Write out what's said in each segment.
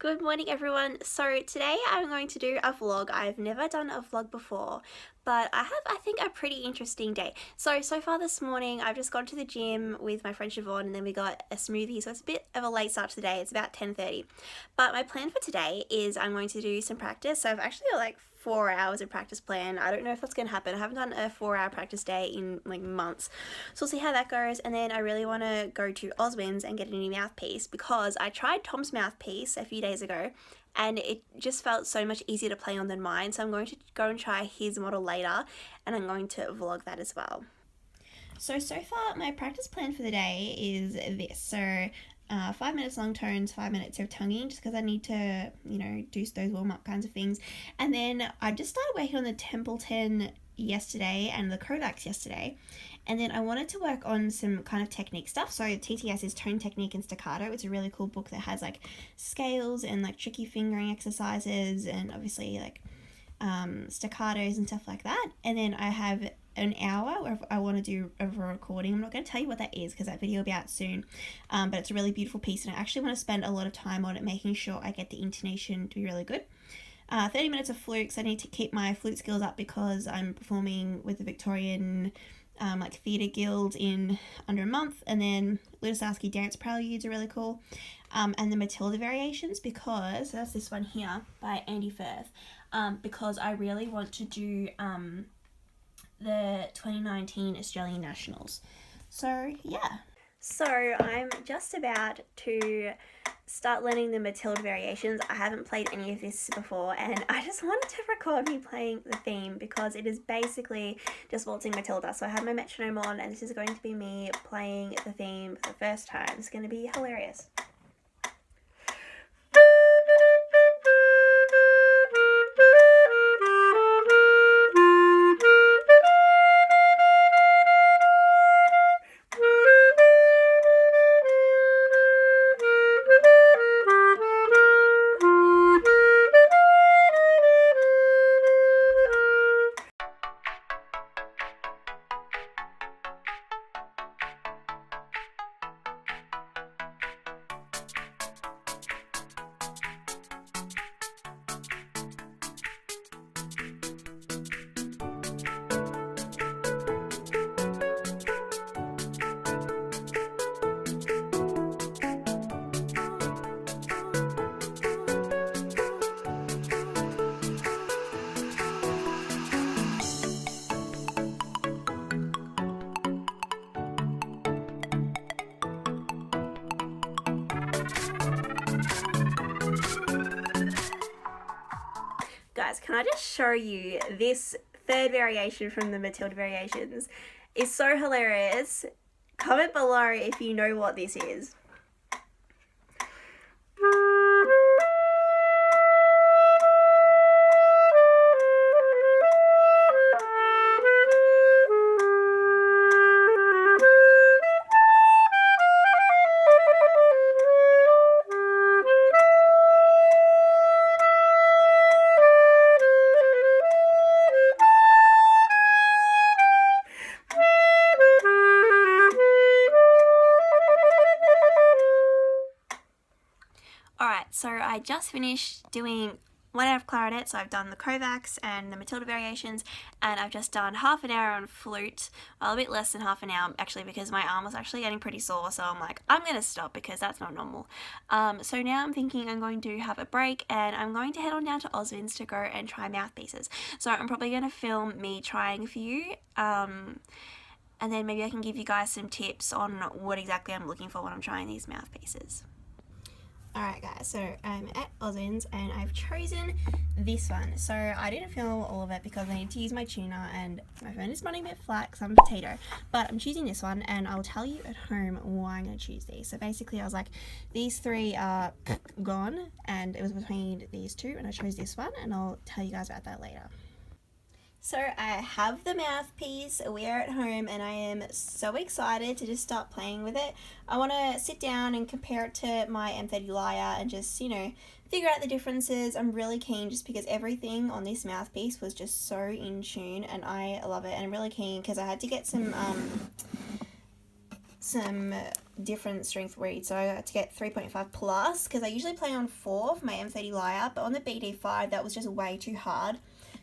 Good morning everyone. So today I'm going to do a vlog. I've never done a vlog before, but I think a pretty interesting day. So far this morning I've just gone to the gym with my friend Siobhan and then we got a smoothie, so it's a bit of a late start to the day. It's about 10:30. But my plan for today is I'm going to do some practice. So I've actually got like 4 hours of practice plan. I don't know if that's going to happen. I haven't done a 4-hour practice day in like months. So we'll see how that goes. And then I really want to go to Oswin's and get a new mouthpiece because I tried Tom's mouthpiece a few days ago and it just felt so much easier to play on than mine. So I'm going to go and try his model later and I'm going to vlog that as well. So far my practice plan for the day is this. So 5 minutes long tones, 5 minutes of tonguing, just because I need to, do those warm-up kinds of things. And then I just started working on the Templeton yesterday and the Kovacs yesterday. And then I wanted to work on some kind of technique stuff. So TTS is Tone Technique and Staccato. It's a really cool book that has like scales and like tricky fingering exercises and obviously like staccatos and stuff like that. And then I have an hour where I want to do a recording. I'm not going to tell you what that is because that video will be out soon, but it's a really beautiful piece and I actually want to spend a lot of time on it, making sure I get the intonation to be really good. 30 minutes of flukes. I need to keep my flute skills up because I'm performing with the Victorian Theatre Guild in under a month. And then Lutoslawski Dance Preludes are really cool, and the Matilda Variations, because that's this one here by Andy Firth, because I really want to do the 2019 Australian Nationals. So yeah. So I'm just about to start learning the Matilda Variations. I haven't played any of this before and I just wanted to record me playing the theme because it is basically just waltzing Matilda. So I have my metronome on and this is going to be me playing the theme for the first time. It's going to be hilarious. Guys, can I just show you this third variation from the Matilda Variations? It's so hilarious. Comment below if you know what this is. Alright, so I just finished doing 1 hour of clarinet, so I've done the Kovacs and the Matilda Variations, and I've just done half an hour on flute, well a bit less than half an hour actually because my arm was actually getting pretty sore, so I'm like, I'm going to stop because that's not normal. So now I'm thinking I'm going to have a break and I'm going to head on down to Oswin's to go and try mouthpieces. So I'm probably going to film me trying a few, and then maybe I can give you guys some tips on what exactly I'm looking for when I'm trying these mouthpieces. Alright guys, so I'm at Oswin's and I've chosen this one. So I didn't film all of it because I need to use my tuner and my phone is running a bit flat because I'm a potato. But I'm choosing this one and I'll tell you at home why I'm going to choose these. So basically I was like, these three are gone and it was between these two and I chose this one and I'll tell you guys about that later. So I have the mouthpiece, we are at home and I am so excited to just start playing with it. I want to sit down and compare it to my M30 Lyre and just, figure out the differences. I'm really keen just because everything on this mouthpiece was just so in tune and I love it, and I'm really keen because I had to get some different strength reed, so I had to get 3.5 plus because I usually play on 4 for my M30 Lyre, but on the BD5 that was just way too hard.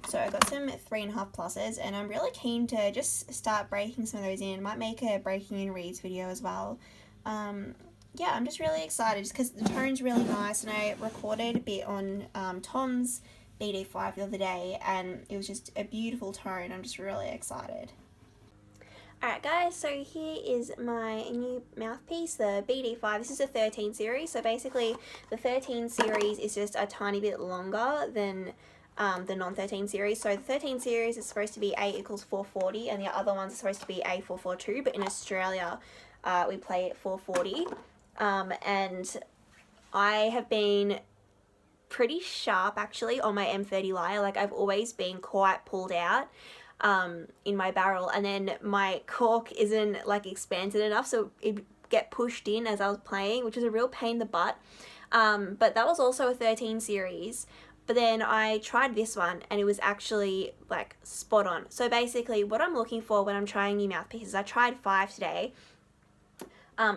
So I got some 3.5 pluses, and I'm really keen to just start breaking some of those in. Might make a breaking in reeds video as well. Yeah, I'm just really excited just because the tone's really nice, and I recorded a bit on Tom's BD5 the other day, and it was just a beautiful tone. I'm just really excited. Alright guys, so here is my new mouthpiece, the BD5. This is a 13 series, so basically the 13 series is just a tiny bit longer than the non-13 series. So the 13 series is supposed to be A equals 440, and the other ones are supposed to be A442, but in Australia we play at 440. And I have been pretty sharp actually on my M30 Lyre. Like, I've always been quite pulled out in my barrel, and then my cork isn't like expanded enough, so it get pushed in as I was playing, which was a real pain in the butt. But that was also a 13 series. But then I tried this one, and it was actually like spot on. So basically what I'm looking for when I'm trying new mouthpieces, I tried 5 today.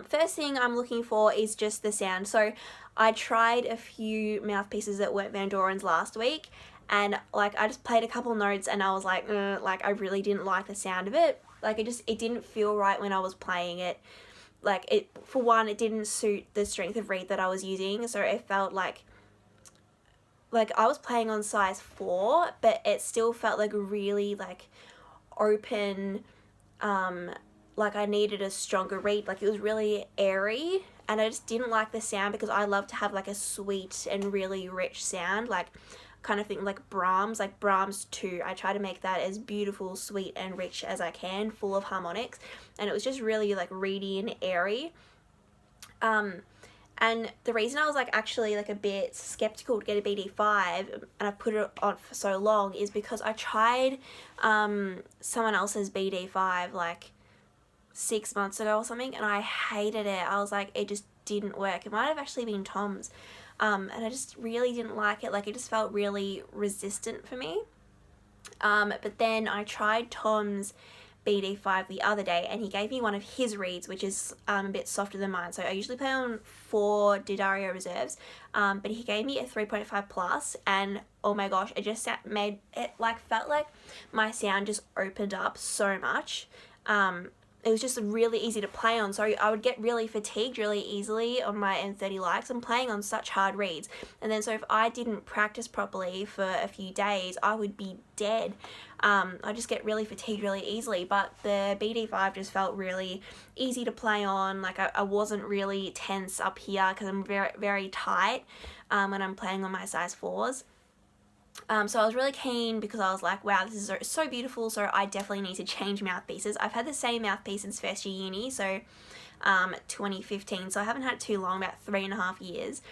First thing I'm looking for is just the sound. So I tried a few mouthpieces that weren't Van Doren's last week, and like I just played a couple notes and I was like I really didn't like the sound of it. Like it didn't feel right when I was playing it. Like, for one, it didn't suit the strength of reed that I was using, so it felt like I was playing on size 4, but it still felt like really like open, like I needed a stronger reed. Like, it was really airy, and I just didn't like the sound because I love to have like a sweet and really rich sound, like kind of thing like Brahms 2. I try to make that as beautiful, sweet and rich as I can, full of harmonics, and it was just really like reedy and airy. And the reason I was like actually like a bit skeptical to get a BD5, and I put it on for so long, is because I tried someone else's BD5 like 6 months ago or something, and I hated it. I was like, it just didn't work. It might have actually been Tom's, and I just really didn't like it. Like, it just felt really resistant for me. But then I tried Tom's BD5 the other day, and he gave me one of his reeds, which is a bit softer than mine. So I usually play on 4 D'Addario reserves, but he gave me a 3.5 plus, and oh my gosh, it just made it like felt like my sound just opened up so much. It was just really easy to play on, so I would get really fatigued really easily on my M30 likes. I'm playing on such hard reeds, and then so if I didn't practice properly for a few days, I would be dead. I just get really fatigued really easily, but the BD5 just felt really easy to play on. Like, I wasn't really tense up here because I'm very, very tight when I'm playing on my size 4s. So I was really keen because I was like, wow, this is so beautiful, so I definitely need to change mouthpieces. I've had the same mouthpiece since first year uni, so 2015, so I haven't had it too long, about 3.5 years.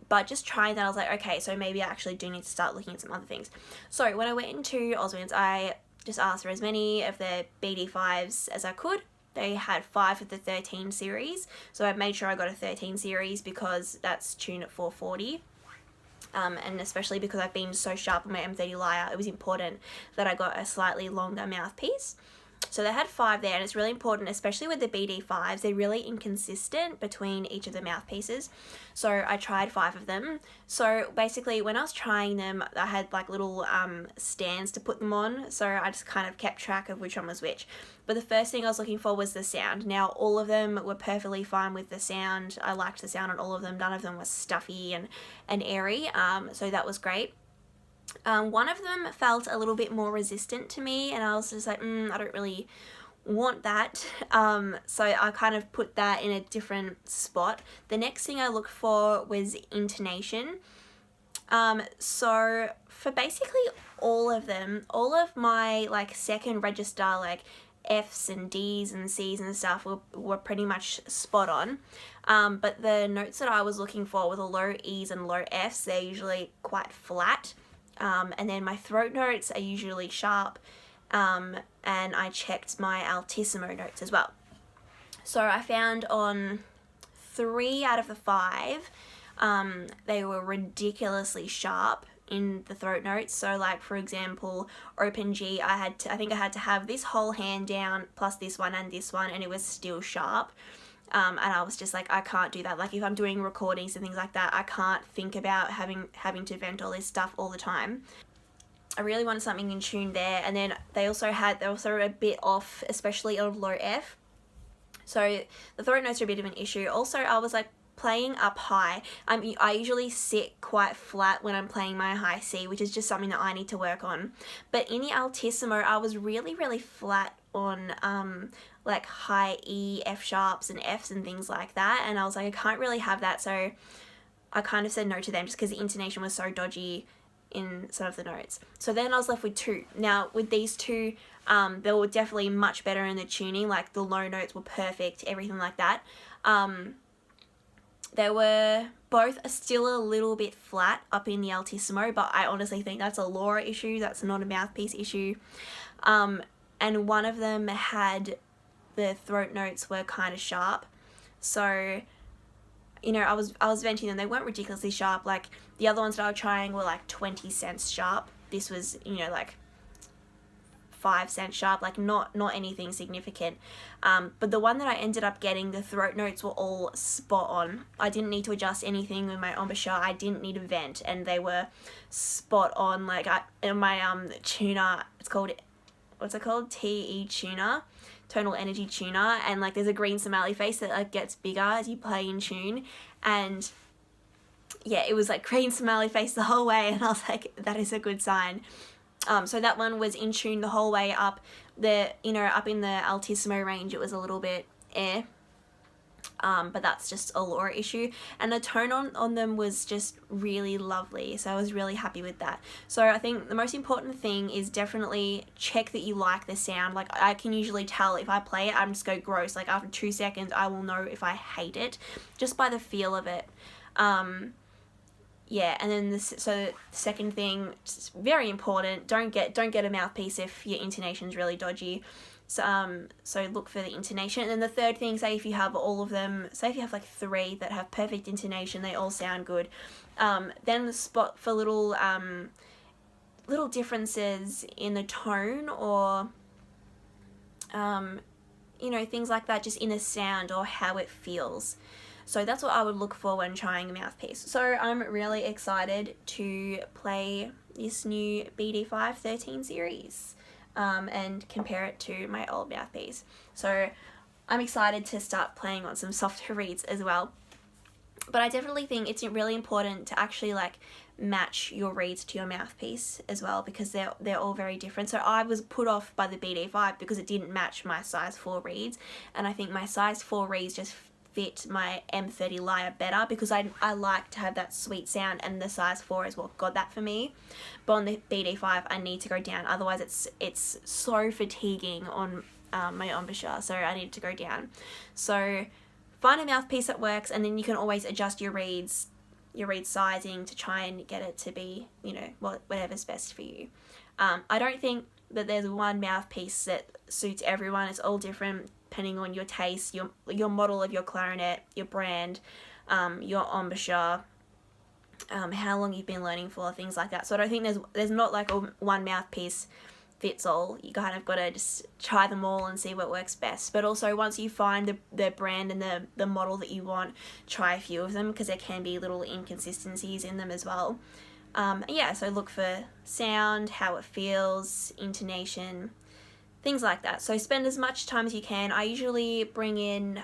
But just trying that, I was like, okay, so maybe I actually do need to start looking at some other things. So when I went into Osmonds, I just asked for as many of the BD5s as I could. They had 5 of the 13 series, so I made sure I got a 13 series because that's tuned at 440. And especially because I've been so sharp on my M30 Lyre, it was important that I got a slightly longer mouthpiece. So they had 5 there, and it's really important, especially with the BD5s, they're really inconsistent between each of the mouthpieces. So I tried 5 of them. So basically when I was trying them, I had like little stands to put them on, so I just kind of kept track of which one was which. But the first thing I was looking for was the sound. Now, all of them were perfectly fine with the sound. I liked the sound on all of them. None of them was stuffy and airy, so that was great. One of them felt a little bit more resistant to me, and I was just like, I don't really want that. So I kind of put that in a different spot. The next thing I looked for was intonation. So for basically all of them, all of my like second register, like F's and D's and C's and stuff were pretty much spot on. But the notes that I was looking for with the low E's and low F's, they're usually quite flat. And then my throat notes are usually sharp, and I checked my altissimo notes as well. So I found on 3 out of the 5, they were ridiculously sharp in the throat notes. So like, for example, open G, I think I had to have this whole hand down plus this one and this one, and it was still sharp. And I was just like, I can't do that. Like if I'm doing recordings and things like that, I can't think about having to vent all this stuff all the time. I really wanted something in tune there. And then they also a bit off, especially on low F. So the throat notes are a bit of an issue. Also, I was like playing up high. I usually sit quite flat when I'm playing my high C, which is just something that I need to work on. But in the altissimo, I was really, really flat on like high E, F sharps and Fs and things like that. And I was like, I can't really have that. So I kind of said no to them just because the intonation was so dodgy in some of the notes. So then I was left with two. Now with these two, they were definitely much better in the tuning, like the low notes were perfect, everything like that. They were both still a little bit flat up in the altissimo, but I honestly think that's a Laura issue, that's not a Mouthpiece issue. And one of them had, the throat notes were kind of sharp, so you know, I was venting them, they weren't ridiculously sharp. Like the other ones that I was trying were like 20 cents sharp. This was, you know, like 5 cents sharp, like not anything significant. But the one that I ended up getting, the throat notes were all spot on. I didn't need to adjust anything with my embouchure. I didn't need a vent, and they were spot on. Like in my tuner, it's called, what's it called? TE tuner. Tonal energy tuner, and like there's a green smiley face that like gets bigger as you play in tune, and yeah, it was like green smiley face the whole way, and I was like, that is a good sign. So that one was in tune the whole way up. Up in the altissimo range, it was a little bit but that's just a Laura issue, and the tone on them was just really lovely, so I was really happy with that. So I think the most important thing is definitely check that you like the sound. Like I can usually tell if I play it, I'm just go gross, like after 2 seconds I will know if I hate it just by the feel of it. Yeah, and then so the second thing, just very important, don't get a Mouthpiece if your intonation's really dodgy. So look for the intonation. And then the third thing, say if you have all of them, say if you have like 3 that have perfect intonation, they all sound good, then the spot for little differences in the tone, or you know, things like that, just in the sound or how it feels. So that's what I would look for when trying a Mouthpiece. So I'm really excited to play this new BD5 13 series. And compare it to my old Mouthpiece. So I'm excited to start playing on some softer reeds as well. But I definitely think it's really important to actually like match your reeds to your Mouthpiece as well, because they're all very different. So I was put off by the BD5 because it didn't match my size 4 reeds, and I think my size 4 reeds just fit my M30 lyre better, because I like to have that sweet sound, and the size 4 is what got that for me. But on the BD5 I need to go down, otherwise it's so fatiguing on my embouchure, so I need to go down. So find a Mouthpiece that works, and then you can always adjust your reed sizing to try and get it to be, you know, whatever's best for you. I don't think that there's one Mouthpiece that suits everyone. It's all different depending on your taste, your model of your clarinet, your brand, your embouchure, how long you've been learning for, things like that. So I don't think there's not like one Mouthpiece fits all. You kind of got to just try them all and see what works best. But also once you find the brand and the model that you want, try a few of them, because there can be little inconsistencies in them as well. Yeah, so look for sound, how it feels, intonation, things like that. So spend as much time as you can. I usually bring in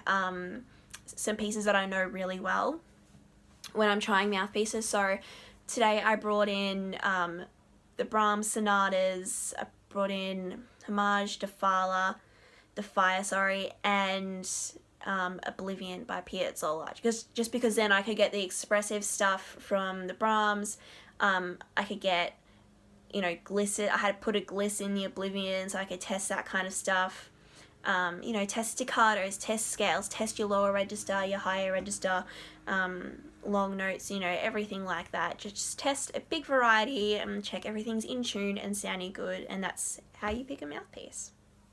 some pieces that I know really well when I'm trying Mouthpieces. So today I brought in the Brahms sonatas, I brought in Homage de Fire, and Oblivion by Piazzolla, just because then I could get the expressive stuff from the Brahms. I could get, you know, gliss it. I had to put a gliss in the Oblivion so I could test that kind of stuff. You know, test staccatos, test scales, test your lower register, your higher register, long notes, you know, everything like that. Just test a big variety and check everything's in tune and sounding good, and that's how you pick a Mouthpiece.